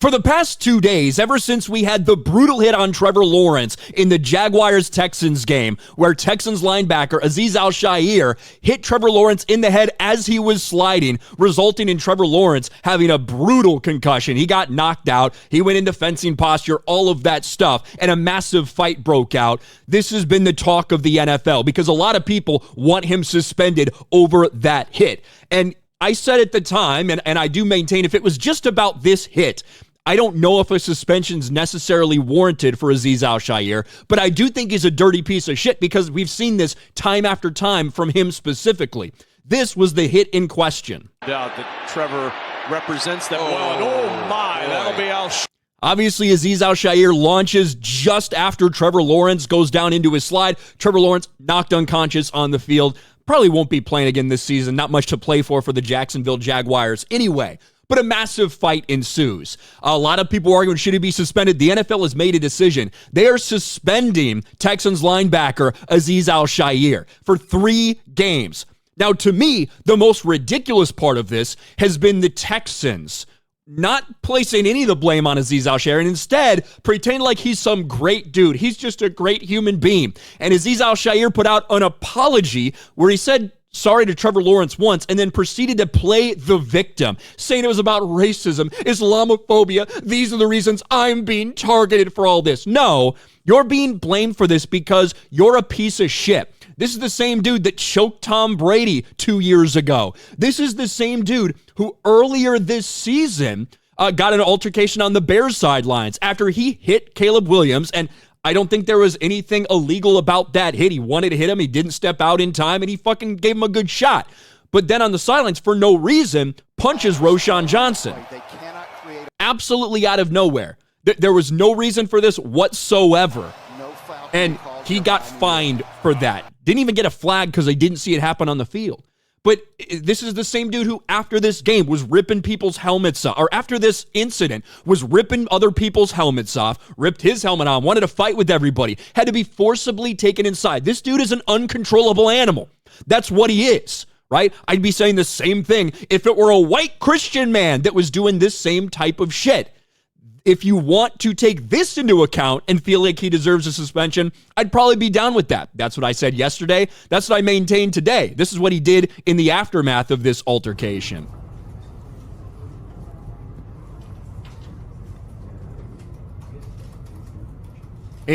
For the past 2 days, ever since we had the brutal hit on Trevor Lawrence in the Jaguars-Texans game, where Texans linebacker Azeez Al-Shaair hit Trevor Lawrence in the head as he was sliding, resulting in Trevor Lawrence having a brutal concussion. He got knocked out. He went into fencing posture, all of that stuff, and a massive fight broke out. This has been the talk of the NFL because a lot of people want him suspended over that hit. And I said at the time, and I do maintain, if it was just about this hit, I don't know if a suspension is necessarily warranted for Azeez Al-Shaair, but I do think he's a dirty piece of shit because we've seen this time after time from him specifically. This was the hit in question. Doubt that Trevor represents that well. And oh my, that'll be Al-Shaair. Obviously, Azeez Al-Shaair launches just after Trevor Lawrence goes down into his slide. Trevor Lawrence knocked unconscious on the field. Probably won't be playing again this season. Not much to play for the Jacksonville Jaguars anyway. But a massive fight ensues. A lot of people arguing, should he be suspended? The NFL has made a decision. They are suspending Texans linebacker Azeez Al-Shaair for 3 games. Now, to me, the most ridiculous part of this has been the Texans not placing any of the blame on Azeez Al-Shaair and instead pretending like he's some great dude. He's just a great human being. And Azeez Al-Shaair put out an apology where he said sorry to Trevor Lawrence once and then proceeded to play the victim, saying it was about racism, Islamophobia. These are the reasons I'm being targeted for all this. No, you're being blamed for this because you're a piece of shit. This is the same dude that choked Tom Brady 2 years ago. This is the same dude who earlier this season got an altercation on the Bears sidelines after he hit Caleb Williams, and I don't think there was anything illegal about that hit. He wanted to hit him. He didn't step out in time, and he fucking gave him a good shot. But then on the sidelines, for no reason, punches Roschon Johnson. Absolutely out of nowhere. There was no reason for this whatsoever. And he got fined for that. Didn't even get a flag because they didn't see it happen on the field. But this is the same dude who, after this game, was ripping people's helmets off, or after this incident, was ripping other people's helmets off, ripped his helmet on, wanted to fight with everybody, had to be forcibly taken inside. This dude is an uncontrollable animal. That's what he is, right? I'd be saying the same thing if it were a white Christian man that was doing this same type of shit. If you want to take this into account and feel like he deserves a suspension, I'd probably be down with that. That's what I said yesterday. That's what I maintain today. This is what he did in the aftermath of this altercation.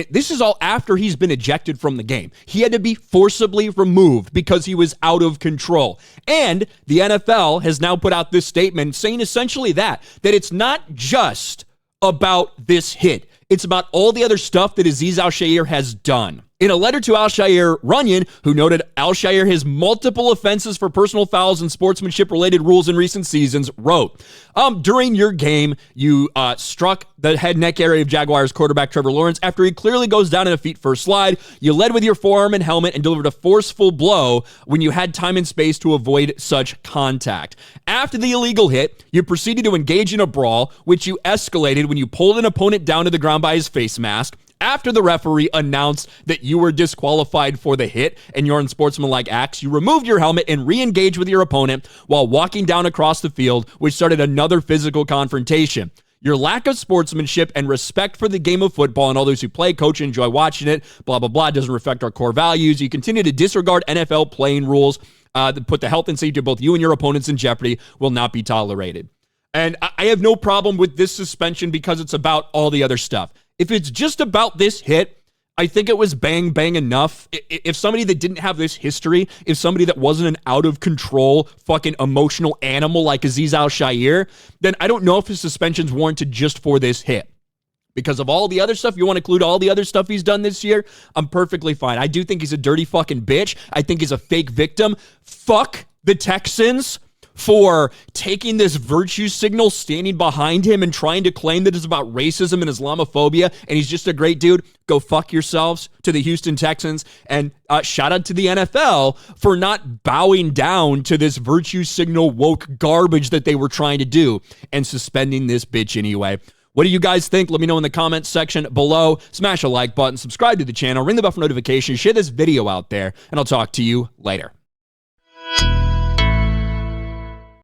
This is all after he's been ejected from the game. He had to be forcibly removed because he was out of control. And the NFL has now put out this statement saying essentially that it's not just about this hit. It's about all the other stuff that Azeez Al-Shaair has done. In a letter to Al-Shaair, Runyon, who noted Al-Shaair has multiple offenses for personal fouls and sportsmanship-related rules in recent seasons, wrote, during your game, you struck the head neck area of Jaguars quarterback Trevor Lawrence after he clearly goes down in a feet-first slide. You led with your forearm and helmet and delivered a forceful blow when you had time and space to avoid such contact. After the illegal hit, you proceeded to engage in a brawl, which you escalated when you pulled an opponent down to the ground by his face mask. After the referee announced that you were disqualified for the hit and your unsportsmanlike acts, you removed your helmet and re-engaged with your opponent while walking down across the field, which started another physical confrontation. Your lack of sportsmanship and respect for the game of football and all those who play, coach, and enjoy watching it, blah, blah, blah, doesn't reflect our core values. You continue to disregard NFL playing rules that put the health and safety of both you and your opponents in jeopardy will not be tolerated. And I have no problem with this suspension because it's about all the other stuff. If it's just about this hit, I think it was bang, bang enough. If somebody that didn't have this history, if somebody that wasn't an out-of-control fucking emotional animal like Azeez Al-Shaair, then I don't know if his suspension's warranted just for this hit. Because of all the other stuff, you want to include all the other stuff he's done this year, I'm perfectly fine. I do think he's a dirty fucking bitch. I think he's a fake victim. Fuck the Texans for taking this virtue signal, standing behind him and trying to claim that it's about racism and Islamophobia and he's just a great dude. Go fuck yourselves to the Houston Texans. And shout out to the NFL for not bowing down to this virtue signal woke garbage that they were trying to do and suspending this bitch anyway. What do you guys think? Let me know in the comments section below. Smash a like button, subscribe to the channel, ring the bell for notifications, share this video out there, and I'll talk to you later.